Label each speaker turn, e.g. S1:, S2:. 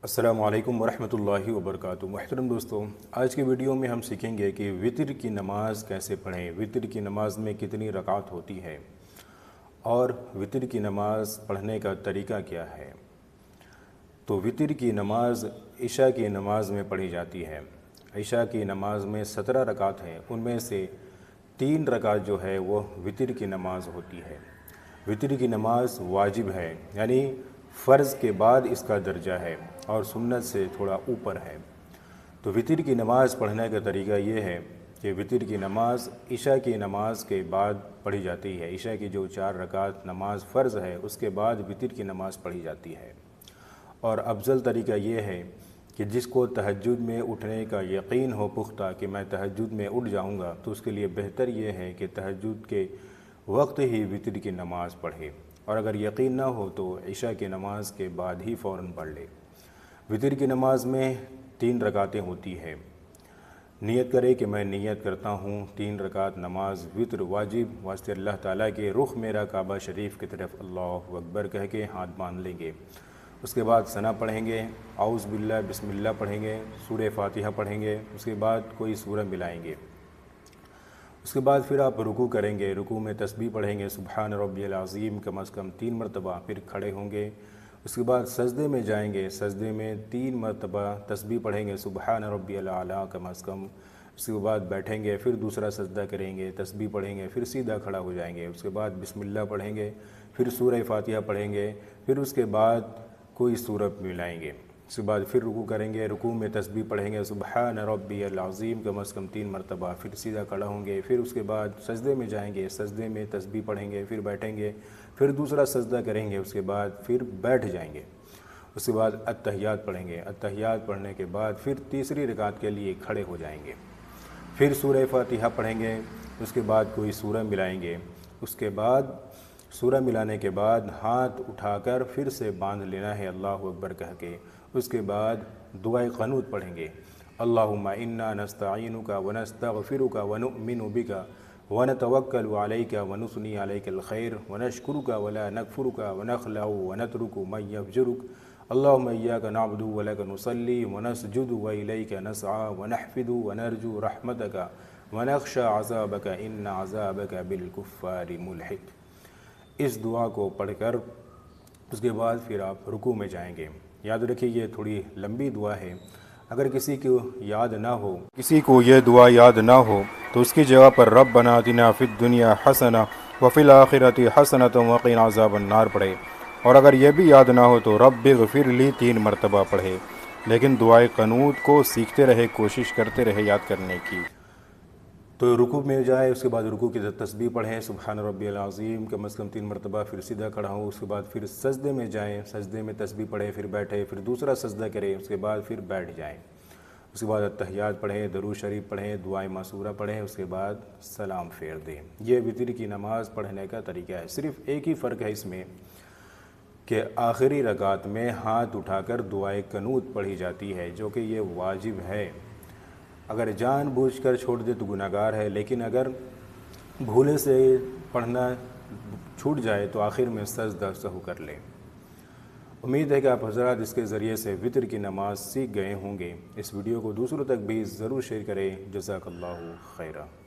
S1: السلام علیکم ورحمۃ اللہ وبرکاتہ۔ محترم دوستوں، آج کی ویڈیو میں ہم سیکھیں گے کہ وتر کی نماز کیسے پڑھیں، وتر کی نماز میں کتنی رکعت ہوتی ہے اور وتر کی نماز پڑھنے کا طریقہ کیا ہے۔ تو وتر کی نماز عشاء کی نماز میں پڑھی جاتی ہے۔ عشاء کی نماز میں 17 رکعت ہیں، ان میں سے 3 رکعت جو ہے وہ وتر کی نماز ہوتی ہے۔ وتر کی نماز واجب ہے، یعنی فرض کے بعد اس کا درجہ ہے اور سنت سے تھوڑا اوپر ہے۔ تو وتر کی نماز پڑھنے کا طریقہ یہ ہے کہ وتر کی نماز عشاء کی نماز کے بعد پڑھی جاتی ہے۔ عشاء کی جو 4 رکعت نماز فرض ہے اس کے بعد وتر کی نماز پڑھی جاتی ہے۔ اور افضل طریقہ یہ ہے کہ جس کو تہجد میں اٹھنے کا یقین ہو پختہ کہ میں تہجد میں اٹھ جاؤں گا، تو اس کے لیے بہتر یہ ہے کہ تہجد کے وقت ہی وتر کی نماز پڑھے، اور اگر یقین نہ ہو تو عشاء کی نماز کے بعد ہی فوراً پڑھ لے۔ وتر کی نماز میں 3 رکعتیں ہوتی ہیں۔ نیت کرے کہ میں نیت کرتا ہوں 3 رکعت نماز وتر واجب واسطے اللہ تعالیٰ کے رخ میرا کعبہ شریف کی طرف اللہ اکبر کہہ کے ہاتھ باندھ لیں گے۔ اس کے بعد ثنا پڑھیں گے، اعوذ باللہ بسم اللہ پڑھیں گے، سورہ فاتحہ پڑھیں گے، اس کے بعد کوئی سورہ ملائیں گے۔ اس کے بعد پھر آپ رکوع کریں گے، رکوع میں تسبیح پڑھیں گے سبحان ربی العظیم کم از کم 3 مرتبہ، پھر کھڑے ہوں گے۔ اس کے بعد سجدے میں جائیں گے، سجدے میں 3 مرتبہ تسبیح پڑھیں گے سبحان ربی الاعلیٰ کم از کم۔ اس کے بعد بیٹھیں گے، پھر دوسرا سجدہ کریں گے، تسبیح پڑھیں گے، پھر سیدھا کھڑا ہو جائیں گے۔ اس کے بعد بسم اللہ پڑھیں گے، پھر سورہ فاتحہ پڑھیں گے، پھر اس کے بعد کوئی سورت ملائیں گے۔ اس کے بعد پھر رکوع کریں گے، رکوع میں تسبیح پڑھیں گے سبحان ربی العظیم کم از کم 3 مرتبہ، پھر سیدھا کھڑا ہوں گے۔ پھر اس کے بعد سجدے میں جائیں گے، سجدے میں تسبیح پڑھیں گے، پھر بیٹھیں گے، پھر دوسرا سجدہ کریں گے، اس کے بعد پھر بیٹھ جائیں گے۔ اس کے بعد التحیات پڑھیں گے، التحیات پڑھنے کے بعد پھر تیسری رکعت کے لیے کھڑے ہو جائیں گے، پھر سورہ فاتحہ پڑھیں گے، اس کے بعد کوئی سورہ ملائیں گے۔ اس کے بعد سورہ ملانے کے بعد ہاتھ اٹھا کر پھر سے باندھ لینا ہے اللہ اکبر کہہ کے۔ اس کے بعد دعائے قنوت پڑھیں گے، اللہم انا نستعینک ونستغفرک ونؤمن بک ونتوکل علیک ونثنی علیک الخیر ونشکرک ولا نکفرک ونخلع ونترک من یفجرک اللہم ایاک نعبد ولک نصلی ونسجد والیک نسعی ونحفظ ونرجو رحمتک ونخشى عذابک ان عذابک بالکفار ملحق۔ اس دعا کو پڑھ کر اس کے بعد پھر آپ رکوع میں جائیں گے۔ یاد رکھیے یہ تھوڑی لمبی دعا ہے، اگر کسی کو یاد نہ ہو، کسی کو یہ دعا یاد نہ ہو تو اس کی جگہ پر ربنا آتنا فی الدنیا حسنہ وفی الآخرۃ حسنۃ وقنا عذاب النار پڑھے، اور اگر یہ بھی یاد نہ ہو تو رب اغفر لی 3 مرتبہ پڑھے۔ لیکن دعائے قنوت کو سیکھتے رہے، کوشش کرتے رہے یاد کرنے کی۔ تو رکوع میں جائے، اس کے بعد رکوع کی تسبیح پڑھیں سبحان ربی العظیم کم از کم 3 مرتبہ، پھر سیدھا کھڑا ہوں۔ اس کے بعد پھر سجدے میں جائیں، سجدے میں تسبیح پڑھیں، پھر بیٹھے، پھر دوسرا سجدہ کریں، اس کے بعد پھر بیٹھ جائیں۔ اس کے بعد التحیات پڑھیں، درود شریف پڑھیں، دعائے معصورہ پڑھیں، اس کے بعد سلام پھیر دیں۔ یہ وتر کی نماز پڑھنے کا طریقہ ہے۔ صرف ایک ہی فرق ہے اس میں کہ آخری رکعت میں ہاتھ اٹھا کر دعائے قنوت پڑھی جاتی ہے، جو کہ یہ واجب ہے۔ اگر جان بوجھ کر چھوڑ دے تو گناہگار ہے، لیکن اگر بھولے سے پڑھنا چھوٹ جائے تو آخر میں سجدہ سہو کر لے۔ امید ہے کہ آپ حضرات اس کے ذریعے سے وتر کی نماز سیکھ گئے ہوں گے۔ اس ویڈیو کو دوسروں تک بھی ضرور شیئر کریں۔ جزاک اللہ خیرہ۔